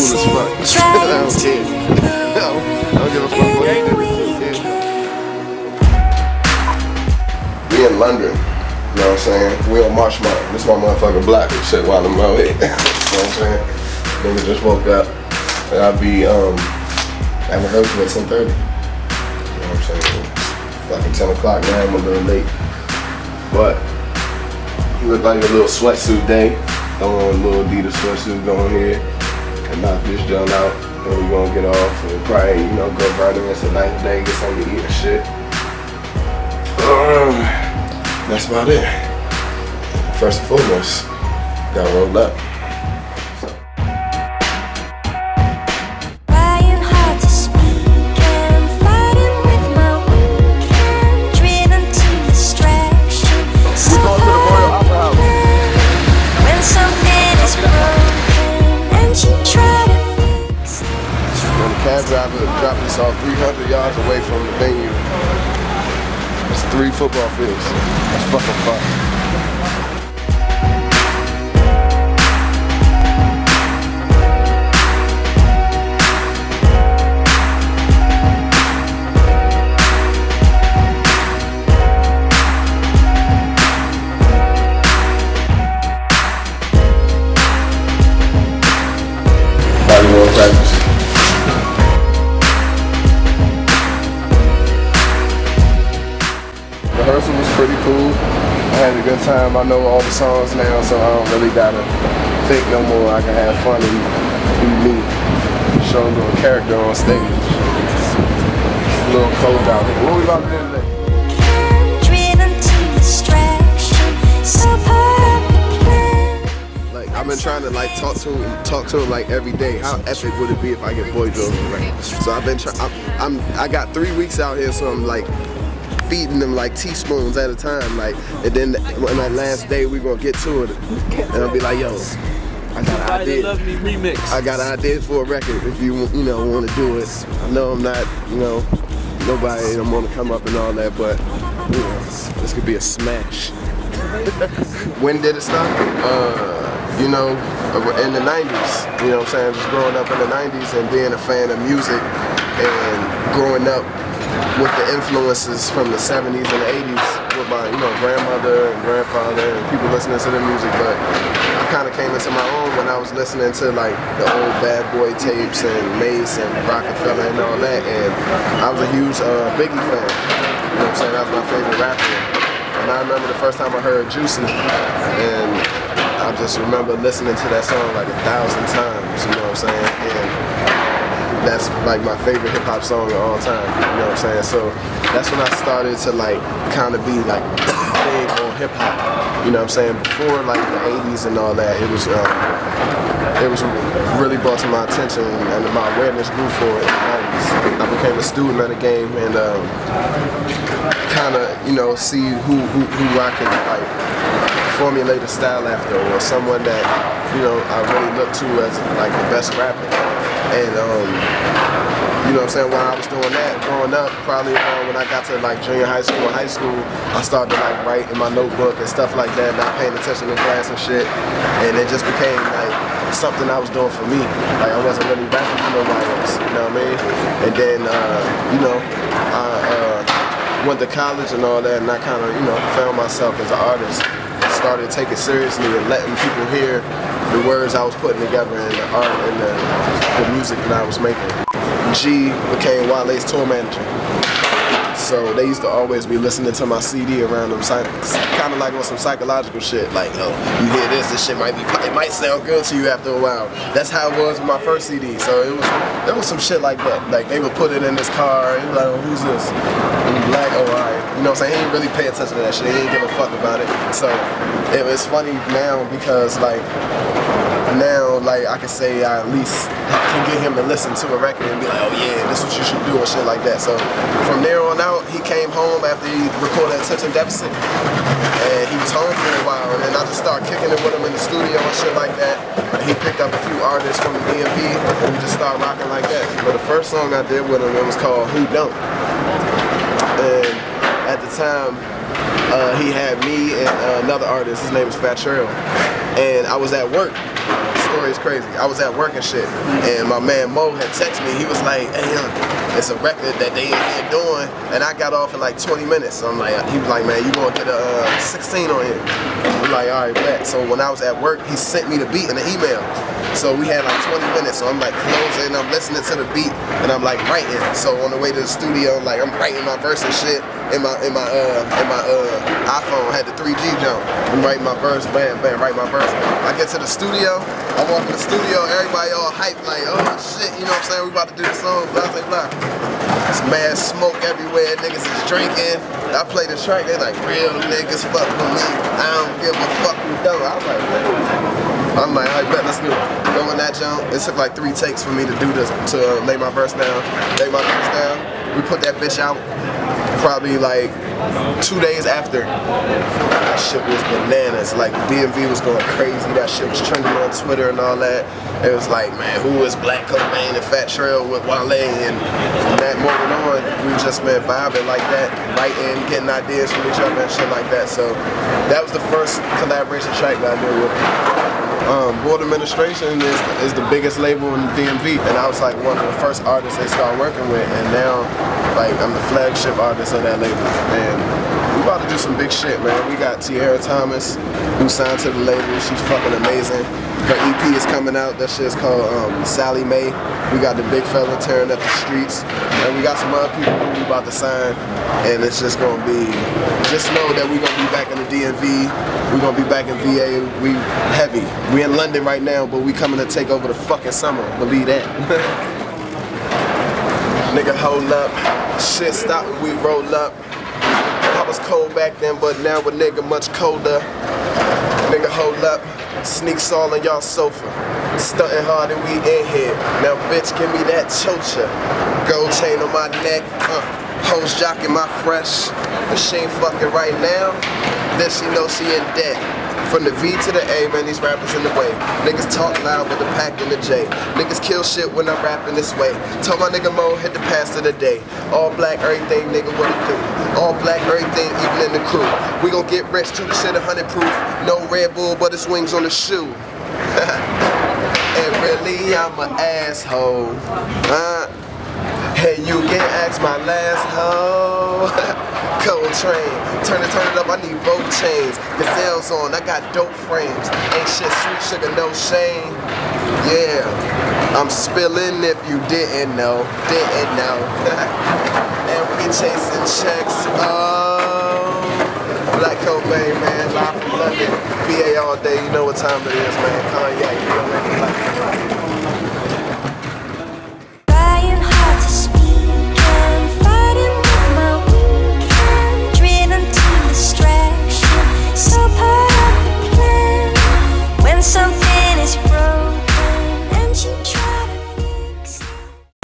cool as fuck. I don't care. I don't give a fuck what he did. We in London, you know what I'm saying? We on Marshmallow. This my motherfucking block and shit while I'm out here. You know what I'm saying? Nigga just woke up. And I'll be at rehearsal at 10:30. You know what I'm saying? It's fucking 10 o'clock now, I'm a little late. But he look like a little sweatsuit day. Throw on a little Adidas sweatsuit going here and knock this joint out. Then we gonna get off and probably, you know, go right the rest of the night today, get something to eat and shit. That's about it. First and foremost, gotta roll up. Cab driver dropped us off 300 yards away from the venue. It's 3 football fields. That's fucking fun. Volleyball practice. Rehearsal was pretty cool. I had a good time. I know all the songs now, so I don't really gotta think no more. I can have fun and be me. Show a little character on stage. It's a little cold out here. What we about to do today? Like, I've been trying to like talk to him like every day. How epic would it be if I get Boy Drove right? So I've been I got 3 weeks out here, so I'm like feeding them like teaspoons at a time, like, and then on that last day we gonna get to it, and I'll be like, yo, I got an idea. Love Me remix. I got an idea for a record if you know want to do it. I know I'm not, you know, nobody don't want to come up and all that, but you know, this could be a smash. When did it start? You know, in the 90s. You know what I'm saying? Just growing up in the 90s and being a fan of music and growing up with the influences from the 70s and the 80s with my, you know, grandmother and grandfather and people listening to the music. But I kind of came into my own when I was listening to like the old Bad Boy tapes and Mace and Rockefeller and all that, and I was a huge Biggie fan. You know what I'm saying? That was my favorite rapper. And I remember the first time I heard Juicy, and I just remember listening to that song like 1,000 times, you know what I'm saying? And that's like my favorite hip hop song of all time, you know what I'm saying? So that's when I started to like kind of be like big on hip hop, you know what I'm saying? Before like the 80s and all that, it was really brought to my attention and my awareness grew for it in the 90s. I became a student of the game and kind of, you know, see who I could like formulate a style after, or someone that, you know, I really look to as like the best rapper. And you know what I'm saying, while I was doing that, growing up, probably around when I got to like junior high school and high school, I started to like write in my notebook and stuff like that, not paying attention in class and shit. And it just became like something I was doing for me. Like I wasn't really rapping for nobody else, you know what I mean? And then, you know, I went to college and all that, and I kind of, you know, found myself as an artist. Started taking it seriously and letting people hear the words I was putting together and the art and the music that I was making. G became Wale's tour manager. So they used to always be listening to my CD around them, kind of like on some psychological shit. Like, oh, you hear this shit it might sound good to you after a while. That's how it was with my first CD. So there was some shit like that. Like they would put it in this car, and like, oh, who's this? And Black, oh, alright. You know what I'm saying? He didn't really pay attention to that shit. He didn't give a fuck about it. So it's funny now because like I can say I at least can get him to listen to a record and be like, oh yeah, this is what you should do and shit like that. So from there on out, he came home after he recorded Attention Deficit, and he was home for a while, and then I just started kicking it with him in the studio and shit like that. And he picked up a few artists from the DMV, and we just started rocking like that. But the first song I did with him, it was called Who Don't. And at the time, he had me and another artist, his name is Fat Trail, and I was at work story is crazy. I was at work and shit, and my man Mo had texted me. He was like, hey, it's a record that they ain't doing, and I got off in like 20 minutes. So I'm like, he was like, man, you gonna get a 16 on here? I'm like, all right, bet. So when I was at work, he sent me the beat in an email. So we had like 20 minutes, so I'm like closing, I'm listening to the beat, and I'm like writing. So on the way to the studio, like I'm writing my verse and shit in my iPhone. I had the 3G jump. I'm writing my verse, bam, bam, write my verse. I get to the studio, I walk in the studio, everybody all hyped, like, oh shit, you know what I'm saying? We about to do the song, blah, blah, blah. It's mad smoke everywhere, niggas is drinking. I play the track, they like, real niggas fuck with me. I don't give a fuck who don't. I'm like, all right, bet, let's do it. Go in that jump. It took like 3 takes for me to do this, to lay my verse down. We put that bitch out probably like 2 days after. That shit was bananas. Like DMV was going crazy. That shit was trending on Twitter and all that. It was like, man, who is Black Cobain and Fat Trail with Wale? And from that moment on, we just been vibing like that, writing, getting ideas from each other and shit like that. So that was the first collaboration track that I did with him. Board Administration is the biggest label in the DMV, and I was like one of the first artists they started working with, and now like I'm the flagship artist of that label. And we about to do some big shit, man. We got Tiara Thomas, who signed to the label. She's fucking amazing. Her EP is coming out. That shit's called Sally Mae. We got the big fella tearing up the streets, and we got some other people who we about to sign. And it's just gonna be, just know that we're gonna be back in the DMV. We're gonna be back in VA. We heavy. We in London right now, but we coming to take over the fucking summer. Believe that. Nigga, hold up. Shit stop when we roll up. I was cold back then, but now a nigga much colder. Nigga, hold up. Sneaks all on y'all sofa. Stunting hard and we in here. Now bitch, give me that chocha. Gold chain on my neck. Hoes jocking my fresh. If she ain't fucking right now, then she know she in debt. From the V to the A, man, these rappers in the way. Niggas talk loud with the pack in the J. Niggas kill shit when I'm rapping this way. Told my nigga Mo, hit the pass of the day. All black, everything, nigga, what it do? All black, everything, even in the crew. We gon' get rich to the shit 100 proof. No Red Bull, but it's wings on the shoe. And really, I'm an asshole. Hey, you can ask my last hoe. Cold train, turn it up, I need both chains. Gazelles on, I got dope frames. Ain't shit sweet sugar, no shame. Yeah, I'm spilling if you didn't know. And we chasing checks. Oh, Black Cobain, man, live from London. VA all day, you know what time it is, man. Cognac, you know what